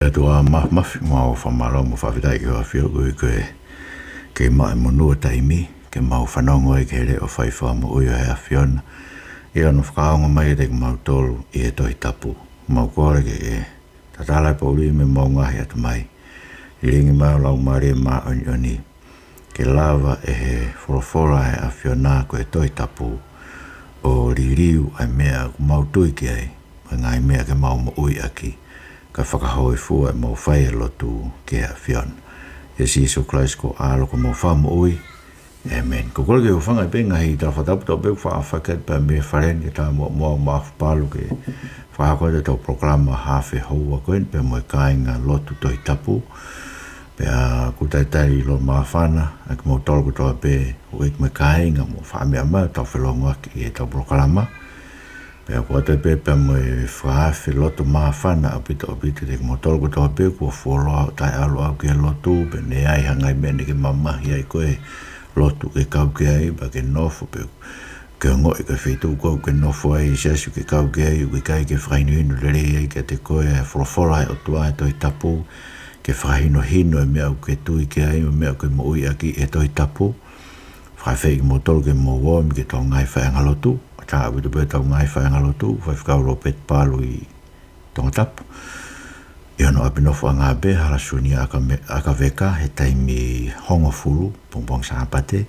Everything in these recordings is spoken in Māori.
Tua mafi mau whamaro mo whawhitai ki wa whio ke mai monua taimi ke mau whanongo e ke re o whaiwha mo ui o hea whiona i anu whakaonga mai te mau tolu i e tohi tapu mau kore ke e tatalai pauri me mau ngahi atu mai i ringi mau lau maria maa oni oni ke lava e he wholofora e a whiona ko e tohi tapu o ririu ai mea mau tui ki ai ngai mea ke mau mo ui aki ka whakahoi fua e mau whai e lotu ke a whiona. E Jesu Christ ko alo ko mau whamu ui. Amen. Ko kore ke uwhanga i penga hi tau whatapu tau peu whaafaket pa me wharen ke tā mua maafu palu ke whaakote tau programa hawhi haua koen pe mo e kāinga lotu toi tapu. Pe a kutaitai lo maafana a ke mau tolu kutoa pe uik me kāinga mo whaamea mai tau whelonga ki e tau programa. Pea kua te pepe mo e whaafi loto maafana apito te motoro ko toa pe kua wholoa tai alo au ke lotu pe ne ai hangai mene ke mamahi ai koe lotu ke kau ke ai pa ke nofo pe ke ngoi ke whitu kou ke nofo ai siasu ke kau ke ai uke kai ke whainu inu lere ai ke te koe e wholofora ai o tua e toi tapu ke whahino hino e mea ke tui ke ai mea ke mo ui aki e toi tapu whawhei ke motoro ke mo wom ke tau ngai whaanga lotu tā witu pe tau ngai whaenga lotu, whai whakauro pet palu i Tangata. I ano apinofo a ngā be, harasuni aka veka, he taimi hongo fulu, pongpong sāpate,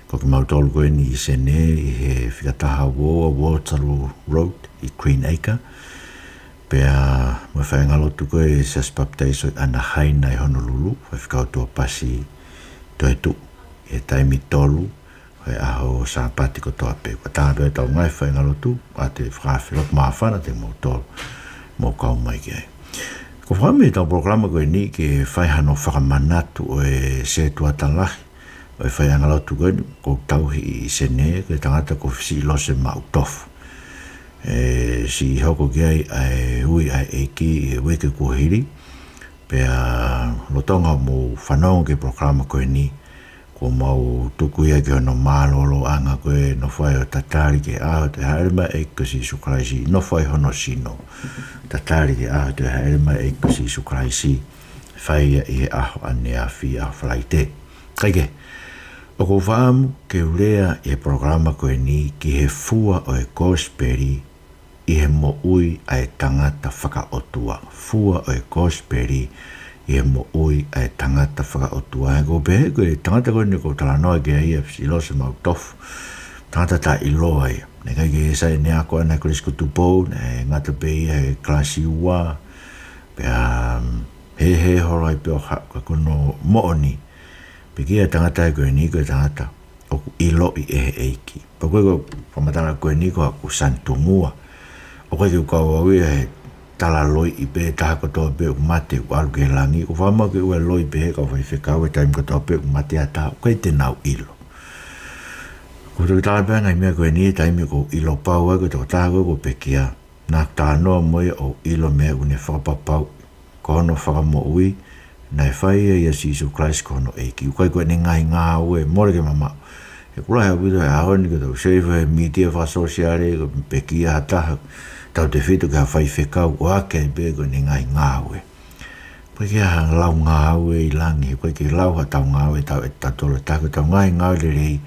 ko ki mautolu koe ni i sene, i he whikataha woa, Waterloo Road, i Queen Acre. Pea, mo whaenga lotu koe, sas bapteiso i ana haina i Honolulu, whai whakautua pasi toi tu, i he taimi tolu, e aho sa pati ko toa pe ko tāpe tau ngai whainga lotu a te whawhi lot maafana te mo tolu mo kau mai ki ai. Ko whame tau programa koe ni ke whaihano whakamanatu o e se tuatalahi o e whainga lotu koe ko tauhi i sene ke tangata ko Fisi'ilose manatu'ofa. E si hoko ki ai ai hui ai eiki e weke kuhiri pea lotonga mo whanonga ke programa koe ni ko mau tuku ia ke no malolo anga koe no whai o tatari ke aho te haerema e kasi sukraisi no whai hono sino tatari ke aho te haerema e kasi sukraisi whai ia i he aho ane a whi a whalaite kaike o ko whaamu ke urea i he programa koe ni ki he fua o e gosperi i he mo ui a e tangata Faka'otua fua o e gosperi i mo ui ai tangata Faka'otua ko be ko tangata ko ni ko tala no ke ai Fisi'ilose manatu'ofa tangata ta ilo ai ne kai ke sai ne ako na kris ko tupo ne ngata be ai klasi wa pe he horai pe ha ko no mooni pe ki tangata ko ni ko tangata o ilo i eiki pa ko pamatana ko ni ko ku santumua o ko ko wa tala loi i pe taha kotoa pe mate o alu ke langi o whama ke ua loi pe ka whai whekau e taim kotoa pe mate a taha koe te nau ilo ko te tala pe ngai mea koe ni taimi ko ilo pau ko te taha koe ko pe kia nā taha noa moe o ilo mea une whakapapau ko hono whakamo ui nai whai e ia Jesu Christ ko hono eiki koe koe ni ngai ngā ue more ke mama e kula hea wido e ahoni ko tau seifa e media whasosiare ko pe kia hataha tau te whitu ka whai whekau o ake i bego ni ngai ngāwe. Koe ki aha lau ngāwe i langi, koe ki lau ha tau ngāwe tau e tatolo tako tau ngai ngāwe le rei,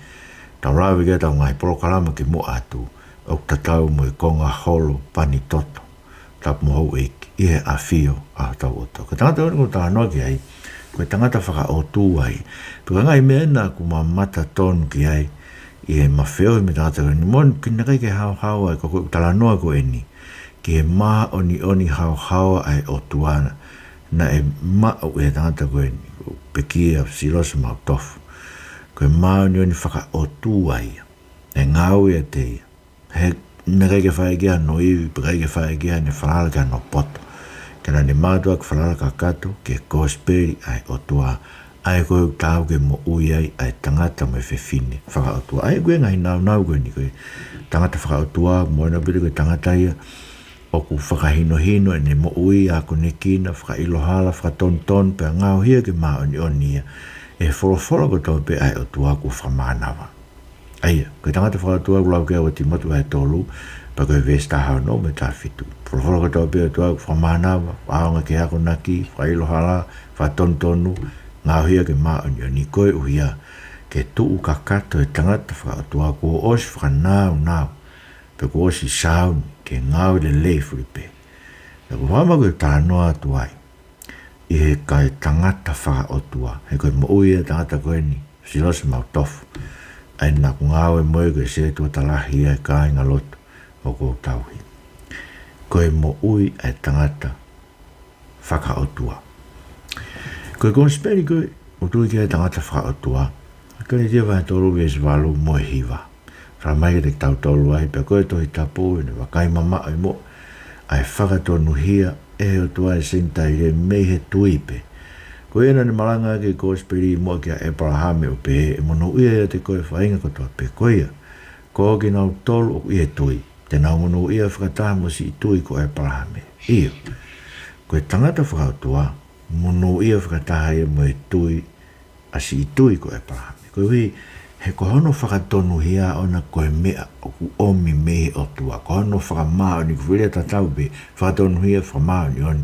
tau rawe kia tau ngai porokarama ki mo atu, o tatau mo i konga holo pani toto, tap mo hau eiki, i he a whio a tau oto. Ko tangata ko tau anoa ki ai, koe tangata Faka'otua ai, pika ngai mena ku mamata tonu ki ai, i he mawheo i me tangata ko ni mon, kina kai ke hao ai, ko tala noa ko eni, ke maa oni hao ai o tuana na e maa o e tangata koe pekia Fisi'ilose manatu'ofa koe maa oni Faka'otua ia e ngau ia te he nere ke whae kia no iwi peka ke whae kia ne whalala ka no poto kena ne mātua ke whalala ka kato ke gosperi ai o tua ai koe tau ke mo ui ai tangata mai whewhine Faka'otua ai koe ngai nau koe ni koe tangata Faka'otua moena pita koe tangata ia o ku whakahino e ne mo ui a ko ne kina whakailohala whakatonton pe ngau hia ke maa oni ia e wholofolo ko tau pe ai o tua ku whamanawa aia, koe tangata Faka'otua kulau kia o timatu ai tolu pa koe vesta hao no me ta fitu Profolo ka tau pia tua whamanawa, whaonga ke hako naki, whailo hala, whatonu, ngā hia ke maa ni koe uhia, ke tuu ka kato e tangata Faka'otua ko osi whanau nau, pe ko osi saun ke ngau le leifuri pe. Na ko whama koe tānoa tuai, i he kai tangata Faka'otua, he koe mo uia tangata koe ni, Fisi'ilose mau tofu, ai nā ku ngau e moe koe se tua talahi e kai ngā lotu, o ko tauhi. Koe mo ui ai tangata Faka'otua. Koe konsperi koe, o tui ki ai tangata Faka'otua, koe tia vai tolu vi esi walu moe hiwa. Ramai ke te tau tolu ai, pe koe tohi tapu, ne wakai mama ai mo, ai whakatonu hia, e o tua e sinta i re mei he tuipe. Koe ena ni malanga ke konsperi mo ki a Abrahame o pe, e mono uia e te koe whainga kotoa pe koea, ko ki nau tolu o ia tui. Te nau mono ia whakataha mo si i tui ko Abrahame. Iyo. Koe tangata Faka'otua, mono ia whakataha ia mo e tui, a si i tui ko Abrahame. Koe hui, he kohono whakatonu hia ona koe mea o ku omi mehe o tua. Kohono whakamaa ni kuwhiria tatau be, whakatonu hia whakamaa ni oni.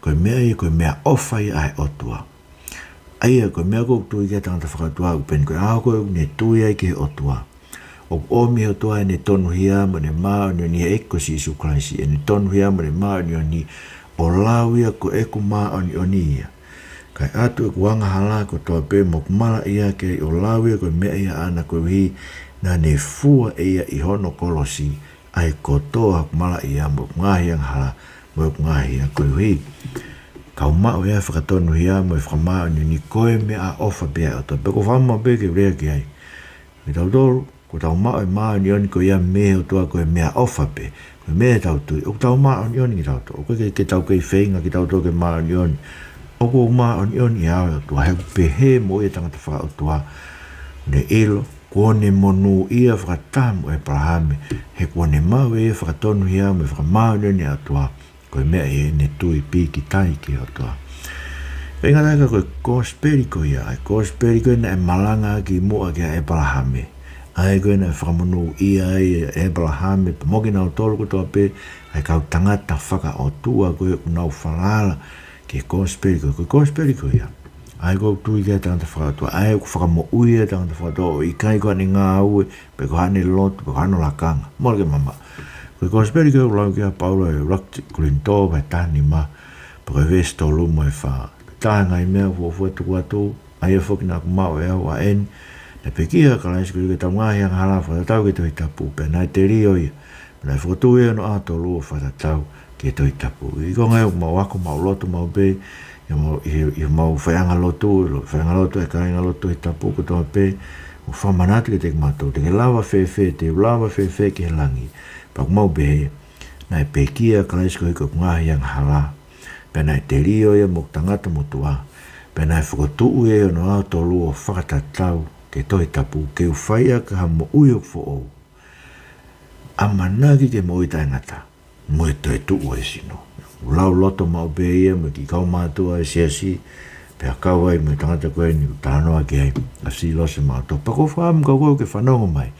Koe mea ia koe mea ofa ia ai o tua. Aia koe mea kou tui kia tangata Faka'otua, upeni koe aho koe ne tui ai ke o tua. O omi o toa ne tonu hia mo ne maa ni eko si Isu Kraisi, e ne tonu hia mo ne maa ni o lauia ko eko maa ni ia. Kai atu e kuanga hala ko toa pe mo kumala ia ke o lauia ko mea ia ana ko hi na ne fua ia i hono kolosi ai ko toa kumala ia mo ngahi ang hala mo ngahi ang ko hi. Kau mao ia whakatonu hia mo e whamaa ni koe mea ofa bea o toa pe ko whama pe ke rea ki ai. Mi tau tolu, ko tau mao e maa ni oni ko ia mea o toa ko e mea ofa pe, ko mea tau tui, o tau maa ni oni ki tau to, o ke tau kei whenga ki tau to ke maa ni oni, o ko maa ni oni au o toa, he pehe mo ia tangata Faka'otua, ne ilo, ko ne monu ia whakatamu e Abrahame, he ko ne mau ia whakatonu hia me whakamau ni oni au toa, ko mea e ne tui pi ki tai ki au toa. Wenga taika koe konsperi ko ia, ai konsperi ko ina e malanga ki mua ki a Abrahame, ai koe na whakamonu ia e Abrahame, pa moki nau tolu ko toa pe, ai kau tangata Faka'otua koe unau whalala ke konsperi ko ia. Ai koe tui kia tangata Faka'otua, ai koe whakamo uia tangata Faka'otua, o ikai koe ni ngā ue, pe koe hane lotu, pe koe hano lakanga, mora ke mama. Koe konsperi koe ulau kia Paula e rakti kulinto vai tani ma, pe koe vesto lumo e wha, tae ngai mea fuafua tuku atu, ai e whoki nā kumau e au a eni, na pekia ka laisi kuri ke tau ngahi ang halafa ta tau ke toi tapu pe nai te rio ia na whakatu e no ato lua whata tau ke toi tapu i ko ngai mau wako mau lotu mau be i mau whaianga lotu e kainga lotu i tapu ko toa pe o whamanatu ke te kumatou te ke lawa whewhe ke he langi pa kumau be nai pekia ka laisi kuri ke ngahi ang hala pe nai te rio ia mo tangata mutua pe nai whakatu e no ato lua whakata tau ke toi tapu, ke uwhaia ka ha mo uiok fo ou. Amanagi ke mo ita ngata, mo e toi tuu e sino. Ulau loto mau beia, mo ki kau mātua e siasi, pe a kau ai mo tangata koe ni tānoa ki ai, a Fisi'ilose mātua. Pako whaam kau koe ke whanongo mai,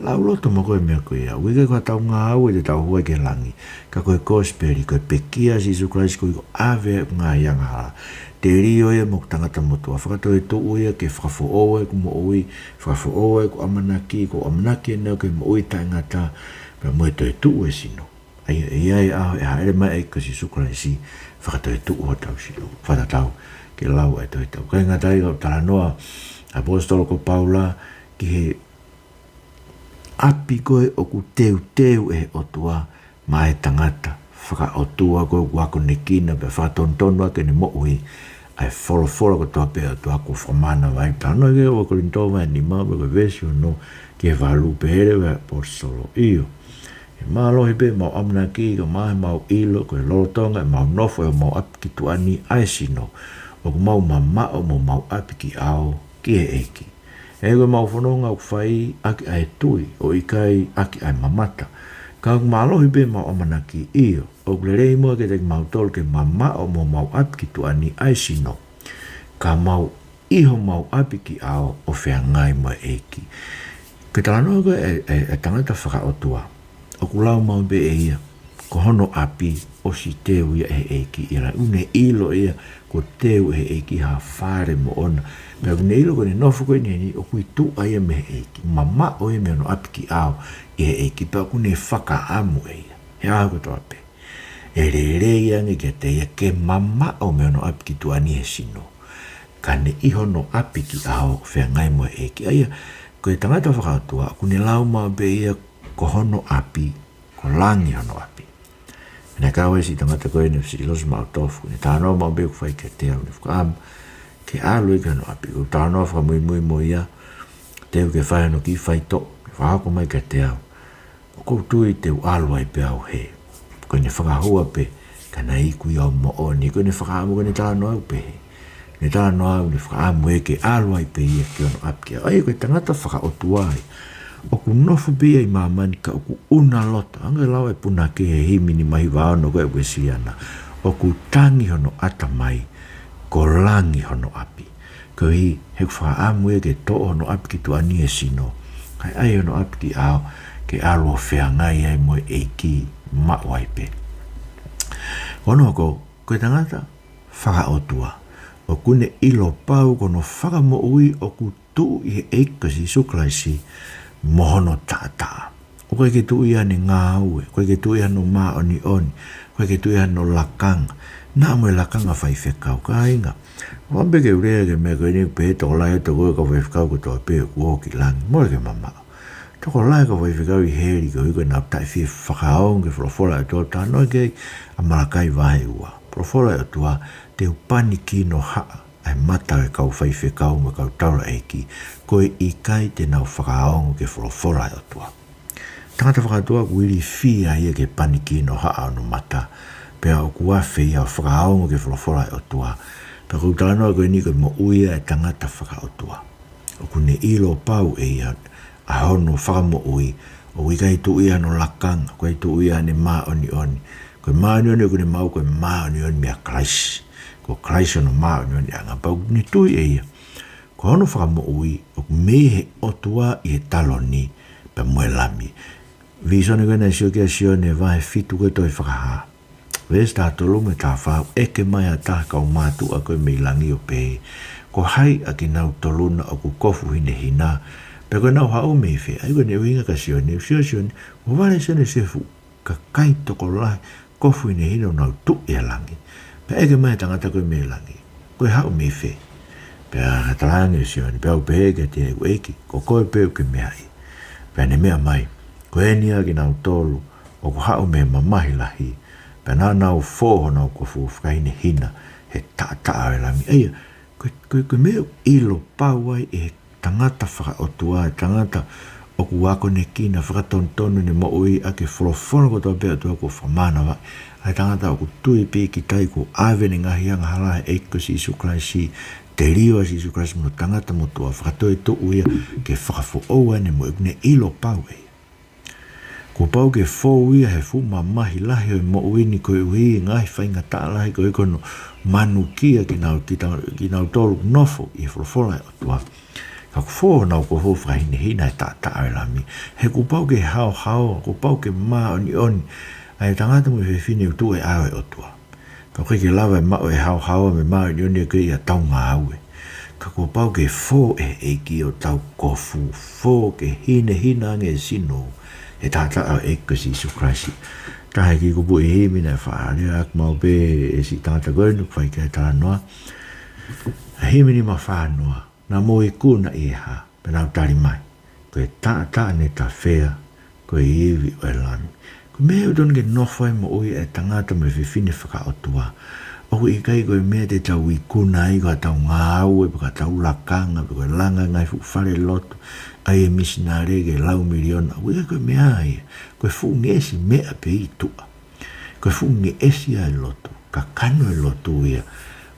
lau loto mo koe mea koe au, wike koe tau ngā au e te tau hua ke langi, ka koe kosperi, koe pekia si Isu Kraisi koe ko ave ngā ianga hala. Te rio ia mo tangata motua, whakato e tuu ia ke whakafo oe ku mo ui, whakafo oe ku amanaki e neo ke mo ui taingata, pe mo e to e tuu e sino. Ai aho e haere mai e kasi Isu Kraisi, whakato e tuu o tau sino, whatatau ke lau e to e tau. Kai ngatai kau taranoa, apostolo ko Paula, ki he api koe o ku teu e o tua, mai tangata, Faka'otua koe wako nekina, pe whatontonu ake ne mo ui, ai folo ko toa pea toa ko whamana vai tano ke o korinto vai ni mawe ko vesi o no ke valu pere wa apostolo iyo. E malo hipe mau amna ki ko mai mau ilo ko lolotonga mau nofo e mau apiki tuani aisino o ko mau mama o mau apiki ao ki e eki. E ko mau whanonga o whai aki ai tui o ikai aki ai mamata. Ka malo hipe mau amna ki iyo. O klerei mua ke te mau tol ke mama o mau apiki tuani aisino. Ka mau iho mau apiki ao o whea ngai mua eki. Ke talanoa koe e tangata Faka'otua. O kulau mau be e ia. ko hono api o si teu ia eiki ira une ilo ia ko teu eiki ha fare mo ona me une ilo ko ne nofu ko ni o kui tu ai me eiki mama o me no api ki ao eiki pa ku ne fakaamu ia he a ko to ape re ia nge ke te ke mama o me no api ki tu ani e sino kane iho no api ki ao fe ngai mo eiki ia ko tangata Faka'otua ku ne lau ma be ia ko hono api ko langi hono api na kawe si tangata ko ene Fisi'ilose ma tofu ne tano ma be ku fai ke te au ne fukam ke alu i kano api ko tano fa mui mo ia te ke fai no ki fai to fa ko mai ke te au ko tu i te alu ai pe au he ko ne whakahua pe kana i ku ia mo o ni ko ne whakaamu ko ne tano au pe ne tano au ne whakaamu e ke alu ai pe ia ke ono api ai ko tangata Faka'otua ai o ku nofu bia i mamani ka o ku una lota anga lawa e puna ke he himi ni mahi waono ko e wesiana o ku tangi hono ata mai ko langi hono api ko hi he ku whaamu e ke to hono api ki tu ani e sino kai ai hono api ki ao ke alo whea ngai ai mo e ki mawai pe ono ko e tangata Faka'otua o kune ilo pau kono whakamo ui o ku tu i he eikasi suklaisi mohono tata o koe ke tu ia ni ngā ue koe ke tu ia no mā oni koe ke tu ia no lakanga nā moe lakanga whai whekau ka inga wambe ke urea ke mea koe ni pe toko lai to koe ka whai whekau ko toa pe ku o ki langi moe ke mama toko lai ka whai whekau i heri koe koe nā tai whi whakaong ke wholofola e toa tāno ke a malakai wahe ua wholofola e toa te upani ki no haa ai mata e kau whai whekau ma kau taura eiki koe i kai te nau whakaongo ke wholofola e toa. Tangata Faka'otua ku iri whia ia ke paniki no haa no mata pea o kuawhi ia whakaongo ke wholofola e toa. Pea kou tānoa koe ni koe mo uia e tangata Faka'otua. O kune ilo pau e ia a hono whakamo ui o ikai tu ia no lakanga koe tu ia ne maa oni koe maa oni kune mau koe maa oni mea Christ ko Christ no maa oni anga pau ni tui e ia ko hono whakamo ui o mehe otua i he taloni pe moe lami visone koe na sio kia sio ne vahe fitu koe toi whakaha ves tā tolu me tā whau eke mai a tā kau mātu a koe mei langi o pe ko hai a ki nau toluna o ku kofu hine hina pe koe nau hau mei whea ai koe ne uinga ka sio ne o wale sene sefu ka kai toko lai kofu hine hina o nau tu e langi pe eke mai tangata koe mei langi koe hau mei whea pe a talangi sio ne pe au pe eke te egu eki ko koe pe uke mea i pe ne mea mai koe nia ki nau tolu o ku hau mea mamahi lahi pe nā nau fōho nau kofu whakaine hina he tātaa e lami eia koe mea ilo pauai e tangata Faka'otua tangata o ku wako ne kina whakatontonu ne mo ui ake wholofona ko toa pēa tua ko whamana wa ai tangata o ku tui piki tai ko āwene ngahi anga halahe eiko si Isu Kraisi te riwa si Isu Kraisi mo tangata mo tua whakatoe tu uia ke whakafo oua ne mo ne ilo pauai ko pau ke fō ia he fu mamahi lahi o mo uini koe ui ngahi whainga taa lahi koe kono manu kia ki nau tolu nofo i wholofola e o tua. Ka ku fō nau ko fō whahine hina e taa e lami. He ko pau ke hao, ko pau ke maa oni, ai tangata mo e whine utu e awe o tua. Ka koe ke lawa e mao e hao me maa oni e koe ia tau ngā aue. Ka ko pau ke fō e eiki o tau kofu, fō ke hina ange sino. E tata au eko si Isu Kraisi. Tahe ki kupu i himi na whaare ak mau pe e si tata koe nuk whai kia tala noa. A himi ni ma whanua, na mo i kuna i ha, pe nau tari mai. Koe tata ne ta whea, koe iwi o e lami. Koe mea udon ke nofai mo ui e tangata me whiwhine Faka'otua. Oku i kai koe mea te tau i kuna i koe tau ngā au e paka tau lakanga, pe koe langa ngai whare loto. Ai e misinare ke lau miliona. Wika koe mea ai. Koe fu ngesi mea pe i tua. Koe fu ngesi ai loto. Ka kano e loto ia.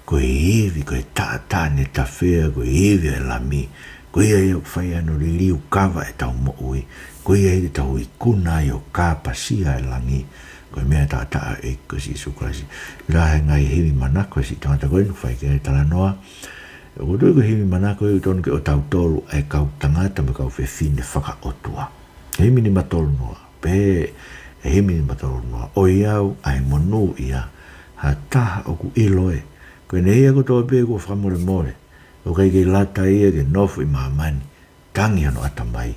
Koe evi, koe tata ne ta whea, koe evi e lami. Koe ia o whai ano li liu kawa e tau mo ui. Koe ia i tau i kuna i o ka pasia e langi. Koe mea tata e ko si Isu Kraisi. Rahe ngai hewi manako si tangata koe nuk whai kere tala noa. O tui ko himi manako i tonu ke o tau tolu ai kau tangata me kau whiwhine Faka'otua. Himi ni matolu noa. Pe e himi matoro noa, o iau ai monu ia, ha taha o ku ilo e, koe ne ia ko toa pe ko whamore more, o kai ke lata ia ke nofu i maamani, tangi ano atamai,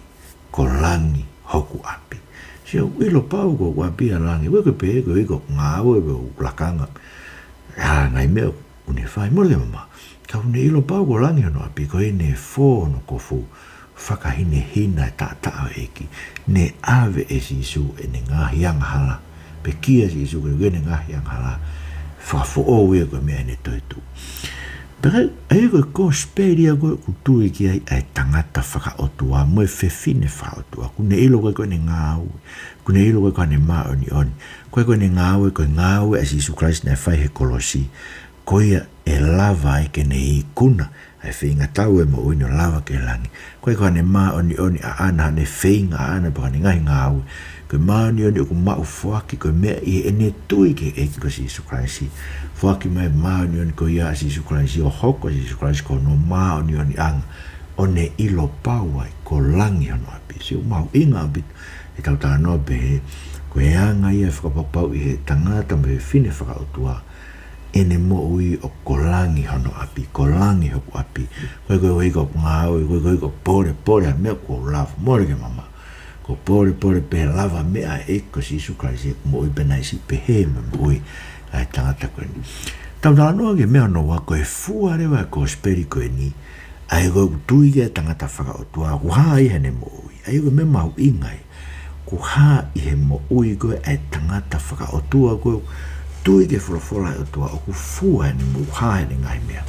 ko langi hoku api. Sia ilo pau ko wapi a langi, weko pe ko iko ngāo e ko lakanga, ha ngai mea une whai, mora ke mama, ka une ilo pau ko langi ano api, ko e ne fō no kofu, whakahine hina e tātao eki, ne ave e si isu e ne ngahi anga hala, pe kia si isu ke ne ngahi anga hala, whakafo o wea koe mea ne toitu. Pere, e koe ko speria koe kutui ki ai tangata whakaotua, moe whewhine whakaotua, kune ilo koe ne ngāu, kune ilo koe ne maa oni oni, koe ne ngāu koe ngāu e si isu Christ na whai he kolosi, koe e lava e ke ne i kuna, ai whinga tau e mo uino lava ke langi. Koe ne maa oni oni a ana, ne whinga a ana paka ne ngahi ngāu. Koe maa oni oni o ku mau fuaki, koe mea i e ne tui ke eki ko si Isu Kraisi. Fuaki mai maa oni oni ko ia si Isu Kraisi, o hoko si Isu Kraisi ko no maa oni oni anga. O ne ilo pauai, ko langi hano api. Si o mau inga api, e tau tā noa behe, koe anga ia whakapapau i he tangata me whine whakaotua. Ene mo ui o kolangi hono api, kolangi hoku api. Koe koe ko ngāo, koe ko pore, mea ko lava, more ke mama. Ko pore pe lava mea e ko si Isu Kraisi, mo ui penai si pehe me mo ui ai tangata koe ni. Tau tānoa ke mea noa, koe fua rewa ko speri koe ni, ai koe tui ke tangata whakaotua, ku haa i hene mo ui, ai koe me mau ingai, ku haa i he mo ui koe ai tangata whakaotua koe, tui ke wholofola o tua o ku fua ni mu hae ni ngai mea.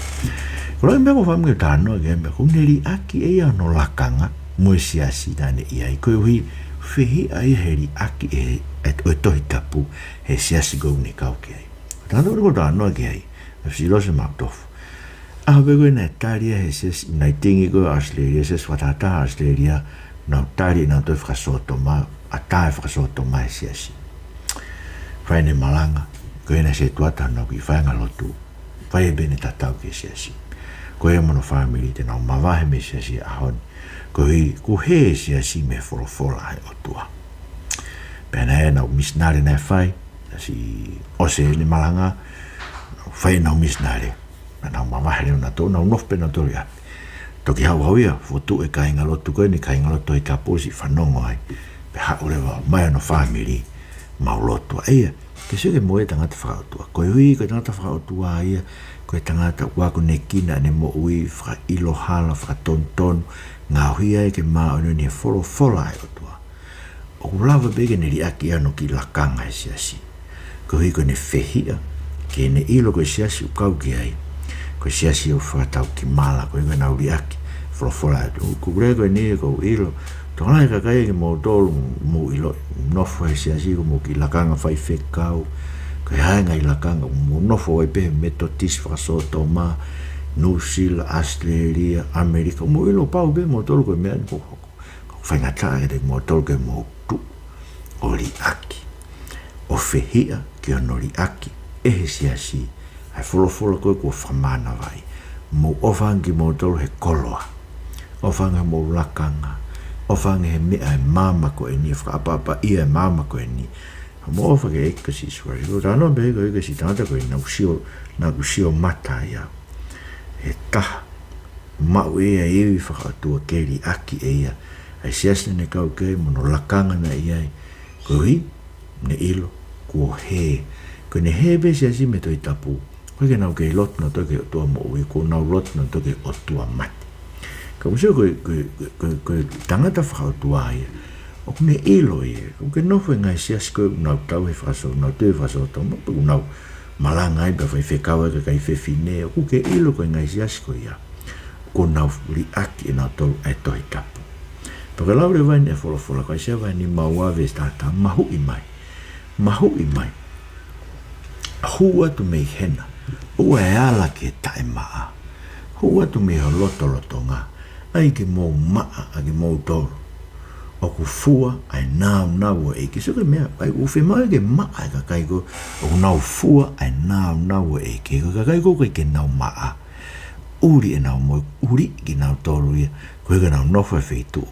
Kora mea mo whamu ke tānoa ke mea, ku neri aki e no lakanga, mui siasi nane iai, koe hui whihi ai heri aki e tohi tapu, he siasi kou ni kau ke ai. Tānoa ko tānoa ke ai, Fisi'ilose maktofu. Awe koe nai tāria he siasi, nai tingi koe Australia, siasi watata Australia, nau tāri nau toi whakasoto ma, a tāe whakasoto ma he siasi. Whai ne malanga, koe na se tuata no ki whainga lotu, whai e bene tatau ke siasi. Koe mono family te nau mawahe me siasi ahoni, koe ku he siasi me wholofola hai otua. Pena e nau misnare nai whai, si ose ni malanga, whai nau misnare, nau mawahe leo na tō, nau nofpe na tori api. Toki hau hauia, fotu e kainga lotu koe ni kainga lotu i taposi whanongo ai, pe haurewa mai no family, mau lotu eia, ke se ke moe tangata whakaotua. Koe hui koe tangata whakaotua ia, koe tangata waku ne kina ne mo ui whaka ilo hala, whaka tontonu, ngā hui ai ke maa ono ni wholofola ai otua. O kulawa bege ne riaki ano ki lakanga e siasi. Koe hui koe ne whehia, ke ne ilo koe siasi ukau ki ai, koe siasi o whakatau ki mala, koe koe nau riaki, wholofola ai otua. Kukure koe ne koe ilo, tōngai ka kai ke mō tōru mō ilo nofo he siasi ko mō ki lakanga whai whekau, kai haenga i lakanga mō nofo wai pehe metodist whakasoto mā, New Zealand, Australia, Amerika, mō ilo pau pe mō tōru koe mea ni koko. Whaingataa e te mō tōru koe mō tu, o ri aki. O whehia ki ono ri aki, e he siasi, ai wholofola koe kua whamana vai, mō ofangi mō tōru he koloa, ofanga mō lakanga, o whange he mea e māma ko e ni, whakaapapa ia e māma ko e ni. Mo ofa ke eka si suari, ko tānoa behe ko eka si tāta ko e nā kusio mata ia. E taha, mau ea iwi whakaatua keri aki e ia, ai siasne ne kau kei mono lakanga na iai, ko hi, ne ilo, ko he, ko ne he be siasi me toi tapu, ko ke nau kei lotu na toke o tua mo ui, ko nau lotu na toke o tua mati. Ka museo koe tangata whakaotua ia, o kune ilo ia, ko ke nofo e ngai siasi koe nau tau he whakasoto, nau tue whakasoto, mapu nau malanga ai pa whai whekawa ka kai whewhine, o ke ilo koe ngai siasi koe ia, ko nau riaki e nau tolu e tohi tapu. Paka laure vai ne wholofola, kai sea vai ni mauawe tata, mahu i mai, hua tu mei hena, ua e ala ke tae maa, hua tu mei ho loto ngā, ai ke mō maa a ke mō tōru. O ku fua ai nau e ke. So ke mea, ai uwhi mai ke maa e ka kai ko, o ku nau fua ai nau e ke. Ka kai ko ke nau maa. Uri e nau mo, uri ki nau tōru ia, koe ka nau nofo e wheitu.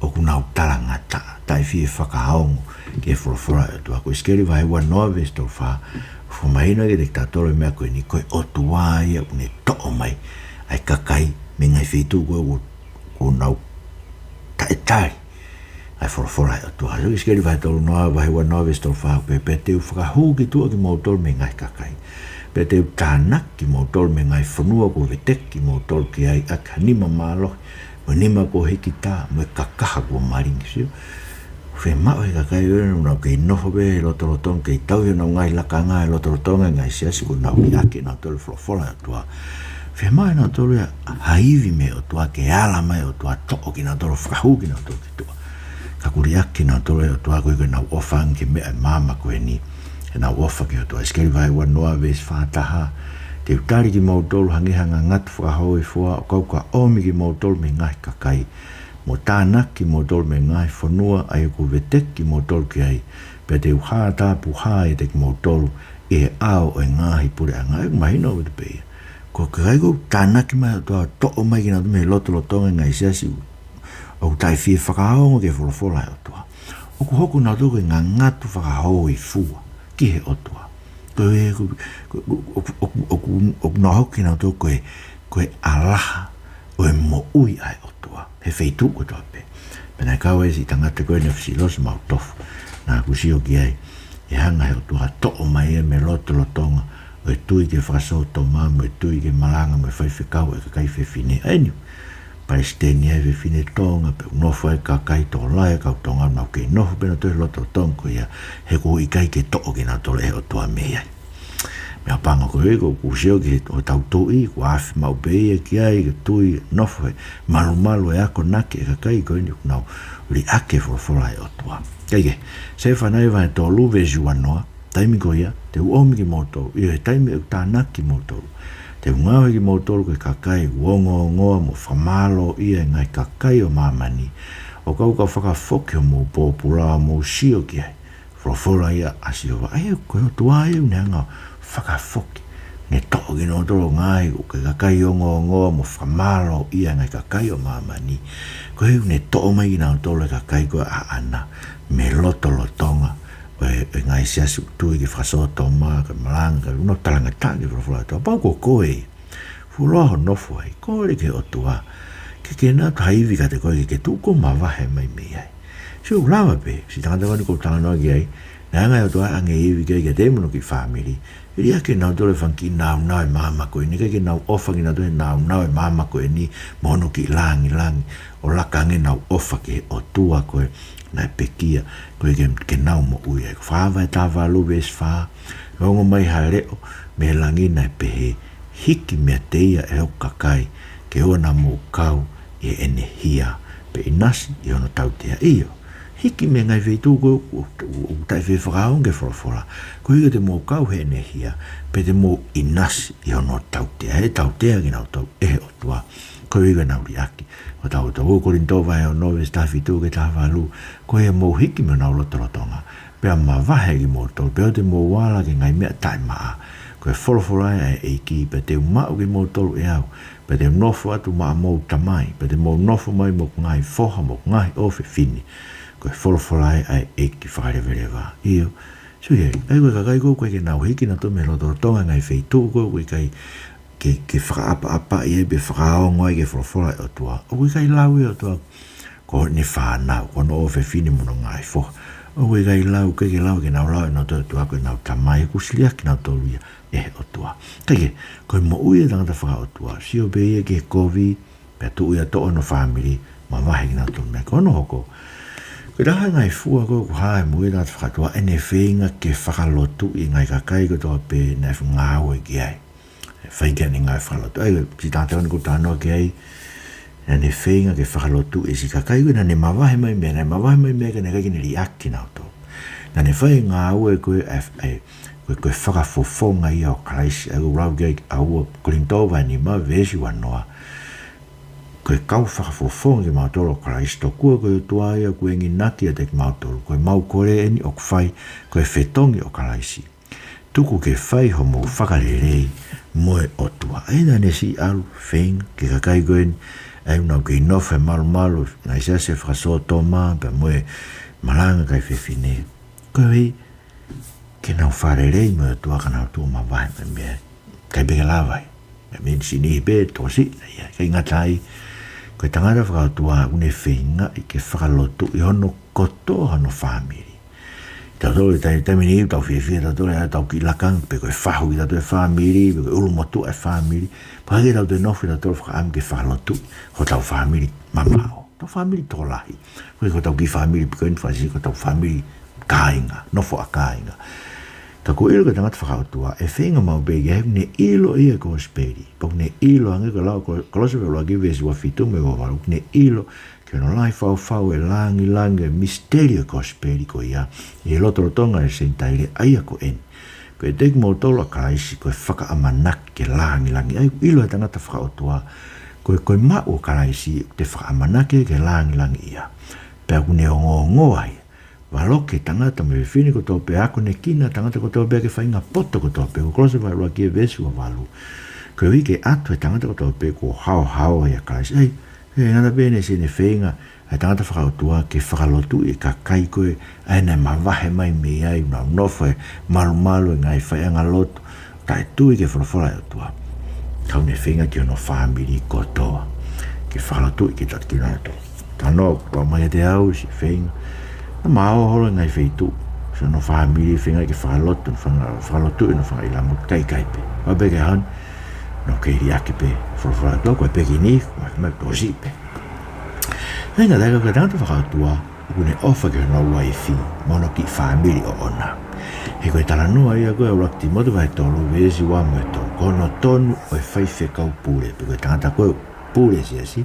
o kuna Tangata tai fi Faka'otua ke forofora e tua ko skeri vai wa nove sto fa fo mai na ke diktatore me ko ni ko otua ia ne to mai ai kakai me ngai fitu ko na tai ai forofora e tua so skeri vai to no vai wa nove sto fa pe te fa hu ki tu ki motor me ngai kakai pe te tanak ki motor me ngai fonua ko vetek ki motor ki ai akanima malo Nima ko hikita me kakaha ko maringi sio. Fe ma o kakai no ke no be lo toroton ke tau no ngai la kanga lo toroton ngai sia si ko na yake na tol flofola tua. Fe ma na tol ya haivi me o tua ke ala mai o tua to ki na tol frahu ki na tol tua. Ka kuriaki na tol o tua ko na ofang ki me mama ko ni. Na ofa ki o tua skeli vai wa no ves fataha. Te utari ki mautolu hangihanga ngatu whakahau e fua o kauka omi ki mautolu me ngai kakai. Mo tāna ki mautolu me ngai whanua ai ku vetek ki mautolu ki ai. Pea te uhaa tāpu haa e te ki mautolu e ao e ngahi pure a ngai mahina o te pea. Ko kai ku tāna ki mai o to'o mai ki na tume loto lotonga ngai siasi o tai fie whakahau ke wholofola e o toa. O ku hoku na tuku ngā ngatu whakahau e fua ki he o toa. Ko na hoki na tō koe alaha o e mo ui ai o toa. He wheitu ko toa pe. Pena kaua e si tangata koe na Fisi'ilose mau tofu. Nā kusio ki ai. E hanga he o toa to'o mai e me loto lotonga. O e tui ke whakasoto mā, o e tui ke malanga, o e whaiwhekau e kakai whewhine. Ainu. Palestini e whewhine tonga, pe unofo e kakai tō lai, kau tonga nau ke nofo pena tō loto lotonga ko ia. He ko i kai ke to'o ki na tole e o toa mea. Mea panga ko e ko kusio ki o tautoi, ko afi mau beia ki ai, ke tui nofo e malu e ako nake e kakai ko ini kunau li ake forofora e o toa. Keike, se whanai vai tō luwe juanoa, taimi ko ia, te uomi ki mōtoru, i he taimi e tānaki mōtoru. Te ungawe ki mōtoru koe kakai, uongo ngoa mo whamalo ia ngai kakai o mamani, o kauka whakafoki o mō pōpura mō sio ki ai. Forofora ia asio wa, ai koe o tua e une anga whakafoki. Ne tō ki no toro ngai, o ke kakai o ngoa mo whamalo ia ngai kakai o mamani. Koe une tō mai ki nao tolo kakai koe a ana, me loto lotonga. E ngai siasi tui ki whasoto maa, ka malanga, uno Tangata ki forofora toa. Pau ko koe, fuloho nofo ai, koe ke o tua. Ke nā haivi ka te koe ke tuko mawahe mai mei ai. Sio ulawa pe, si tangata wani ko tanganoa ki ai, nā ngai o tua ange iwi ke te mono ki whamiri. Iri ake nau tole whanki nau e mama koe ni, ke nau ofa ki nau tole nau e mama koe ni, mono ki langi, o lakange nau ofa ke o tua koe, nai pekia, koe ke nau mo ui ai. Whaava e tāwha luwe es whaa, rongo mai hae reo, me langi nai pehe, hiki mea teia e o kakai, ke ona mo kau e ene hia, pe inasi i ono tautea iyo. Hiki me ngai veitu koe, u tai whi whakaonge forofora, koe ika te mo kau he ene hia, pe te mo inasi i ono tautea, he tautea ki nau tau e o tua, koe ika nau riaki. O tau tau korinto vai o noves tafi tu ke tawalu, koe e mo hiki me nau lotorotonga, pea ma wahe ki mo tolu, pea te mo wala ki ngai mea tai maa, koe wholoforai e ki, pe te umau ki mo tolu e au, pe te nofo atu maa mou tamai, pe te mo nofo mai mo ngai foha mo ngai ofe fini, koe wholoforai e ki whakarewerewa. Iyo, sui ai koe kakai koe ke nau hiki na tome lotorotonga ngai wheitu koe kai ke whakaapa i ebe whakaongo ai ke wholofora o tua. O kui kai lau e o tua, ko ne whanau, ko no ofe fini muno ngai fo. O kui kai lau, ke lau ke nau lau e no tua koe nau tamai, ku siliak ki nau toruia e o tua. Kake, koe mo ui e tangata whaka o tua, si o be ke kovi, pe tu ui a to ono whamiri, ma wahe ki nau toru mea, ko no hoko. Koe raha ngai fua koe ku hae mui nata whakatua, ene whenga ke whakalotu i ngai kakai ko toa pe nai whangāo e ki ai. Whaika ni ngai whakalotu. Ai, si tātou ni ko tānoa ki ai, na ne whenga ke whakalotu e si kakai koe, na ne mawahe mai mea, ka ne kai ni riaki nau tō. Na ne whai ngā ue koe, koe whakafofonga i au karaisi, au rau ki au korintowa ni ma vesi wanoa. Koe kau whakafofonga ki mautoro karaisi, tō kua koe tua ia koe ngi naki a te ki mautoro, koe mau kore eni o kwhai, koe whetongi o karaisi. Tuku ke whai ho mo whakarerei, moe o tua. Aina ne si alu, whenga, ke kakai koen, ai una ke no fe malu na isa se fraso toma pe mo malanga kai fe fine ko ke na fare rei mo tu kana tu ma vai me kai be la vai me sini be to si ya kai ngatai ko tangata Faka'otua une feinga i ke whakalotu i hono koto hono family. Tau tō tai mini tau whiawhia tau tō tau ki lakang pe koe whahu i tau family, pe koe ulumotu family. Pahake tau te nofi tau tō whakaam ke whakalotu ho tau family mamao. Tau family tō lahi. Ko tau ki family pe koe nwhasi ko tau family kāinga, nofo a kāinga. Ta ko ilo ka tangata Faka'otua e whenga mau begi hei ne ilo ia ko speri. Pok ne ilo ange ka lau kolose pe loa kiwe siwa fitu me wawaru. Ne ilo ke no lai fau e langi e misterio ko speri ko ia. I loto tonga e sentaire aia ko eni. Ko e teki mau tolo karaisi ko e whakaamanak ke langi. Ai ilo e tangata Faka'otua ko e mau karaisi te whakaamanake ke langi ia. Pea kune ongo ai. Waloke tangata me fini ko tō pe ako ne kina tangata ko tō pe ke whainga poto ko tō pe ko klose vai roa kia vesu wa walu. Ko wike atu e tangata ko tō pe ko hao ya kaisi. Ei ngata pene se ne whainga e tangata Faka'otua ke whakalotu e ka kai koe ai nei mawahe mai me ai una nofo e malu e ngai whaianga lotu ta e tui ke whorofora e otua. Kau ne whainga ki ono whamiri kotoa ke whakalotu i ke tatkina e tō. Tano kua mai te au si whainga na mao holo ngai feitu so no family finga ke whakalotu no whakailamu kai pe wa beke han no ke ria ke pe for ko pe kini ma to si pe venga daga ka tanto Faka'otua une ofa ke no wifi mono ki family o ona e ko tala no ai ko o akti modo vai to lo vesi wa mo to kono tonu o fai fe kau pure pe ko tanta ko pure si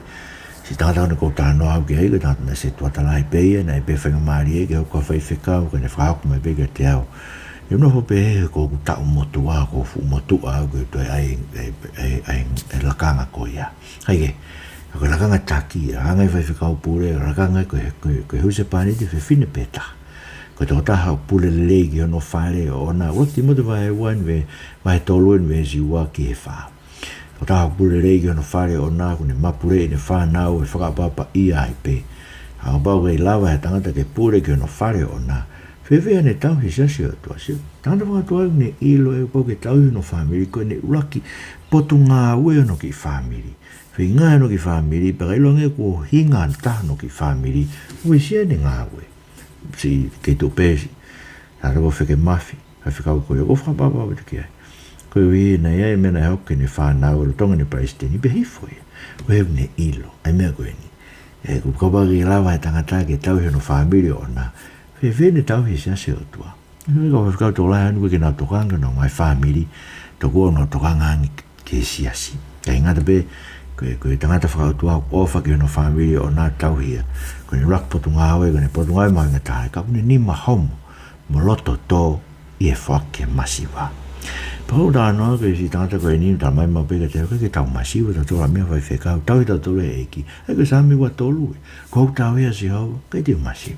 si tangata ona kou tāno au ki hei, ko tangata na se tuata lai peia, na e pe whainga maari e, ke hau kua whai whekau, ka ne whaaku mai pe ke te au. E una ho pe he ko tau motua, ko fu motua au, ke toi ai lakanga ko ia. Hai ke, ko lakanga taki, rangai whai whekau pure, lakanga ko huse pani te whiwhine peta. Ko te otaha pule lelei ki ono whaere o ona, wakti motu vai wan vai toluen ve ziua ki he whaa. O taha pule rei ki ono whare o nā kune mapure ne whanau e whakapapa ia ai pe. A o bau kei lawa he tangata ke pure ki ono whare o nā. Whewhea ne tau he sasi o tua sio. Tangata Faka'otua ne ilo e pau ke tau no whamiri ko ne uraki potu ngā ue ono ki whamiri. Whi ngā no ki whamiri, paka ilo nge ko hinga taha no ki whamiri, ue sia ne ngā ue. Si ke tu pēsi, tata ko wheke mafi, hai whekau koe o whakapapa o te ki ai. Koe wii na iai mena hoke ni whanau o tonga ni praisteni pe hifoi. Koe hebu ne ilo, ai mea koe ni. E kupakapaki lawa he tangata ke tau he no whamiri o na, whe ne tau he siase o tua. Koe kau whikau tō lai anu ke nā tokanga no mai whamiri, tō kua no tokanga angi ke siasi. Kei ngata pe, koe tangata Faka'otua ofa ke no whamiri o nā tau hia. Koe ni rak potungawe, koe ni potungawe mai ngatahe, ka kune ni mahomo, mo loto tō i e whake masiwa. Pau da no ke si tangata ko ni ta mai ma pe ke ke tau masiu ta tola me vai feka tau ta tole eki e ke sami wa tolu ko tau ia si ho ke te masiu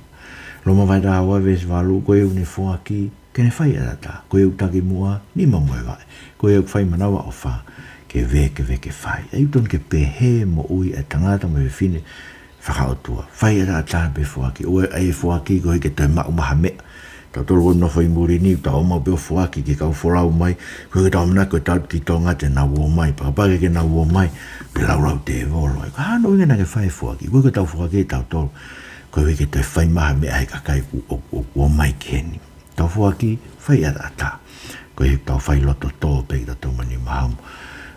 lo ma vai da wa ves valu ko e uni fo aki ke ne fai ata ko e ta ki mua ni ma mo vai ko e fai mana wa ofa ke ve fai e ton ke pe he mo ui e tangata mo fine Faka'otua fai ata pe fo aki o e fo aki ko ke te ma me ta tolu no foi murini ta o mau pe fuaki ki ka folau mai ko ta mna ko ta ki tonga te na wo mai pa ke na wo mai pe la ro te volo ka no ngena ke fai fuaki ko ta fuaki ta tolu ko ke te fai ma me ai ka kai o mai keni ta fuaki fai ata ko ta fai loto to pe ta to mani maham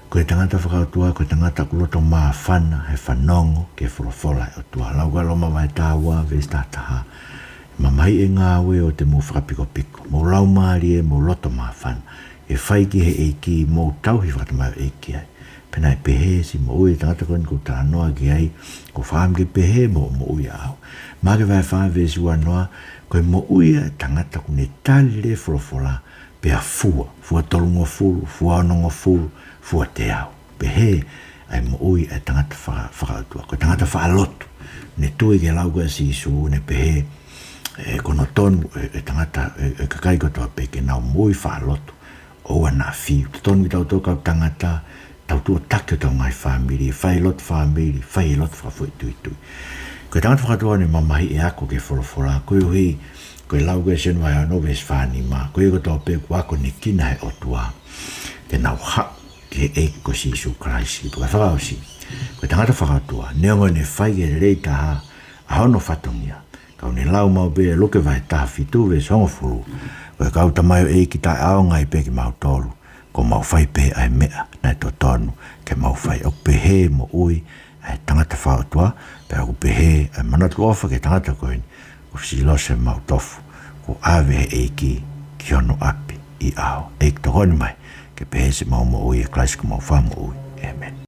ko tangata Faka'otua ko tangata ku loto ma fana he fanongo ke folofola o tua la lo ma vai ta wa vesta ta mamai e ngā ue o te mo whakapiko piko, mo lau maari e mo loto mawhan, e whai ki he eiki mo tauhi whakatamau eiki ai. Pena e pehe si mo ue tangata koni ko tā noa ki ai, ko whaam ki pehe mo ue au. Mā ke vai whaam vesi ua noa, koe mo ue tangata kune tali le wholofola, pea fua tolungo fulu, fua onongo fulu, fua te au. Pehe ai mo ue tangata Faka'otua, ko tangata whaalotu, ne tui ke lau kua si isu ne pehe, e kono tonu e tangata e kakai kotoa peke nao mui whaalotu o wana fiu. Tonu ki tau toka tangata tau tu take tau ngai family fai lot family fai lot fa foi tui ko tangata whakatoa ni mamahi e ako ke wholawhola ko hui ko lau ke senu ai no ves fani ma ko ko tau pe ko ako ni kina he otua te nau ha ke e ko si su Christ ko fa si ko tangata whakatoa neongo ne fai e reita ha a hono fatongia kau ni lau mau be loke vai ta fitu ve songo fulu ko kau tamayo e ki ta ao ngai pe ki mau tolu ko mau fai pe ai mea na to tonu ke mau fai o pe he mo ui ai tangata Faka'otua pe o pe he ai manatu'ofa ke tangata koini o Fisi'ilose mau tofu ko ave e ki ono api i ao e ki tokoni mai ke pe he se mau mo ui e Christ ko mau fa mo ui amen.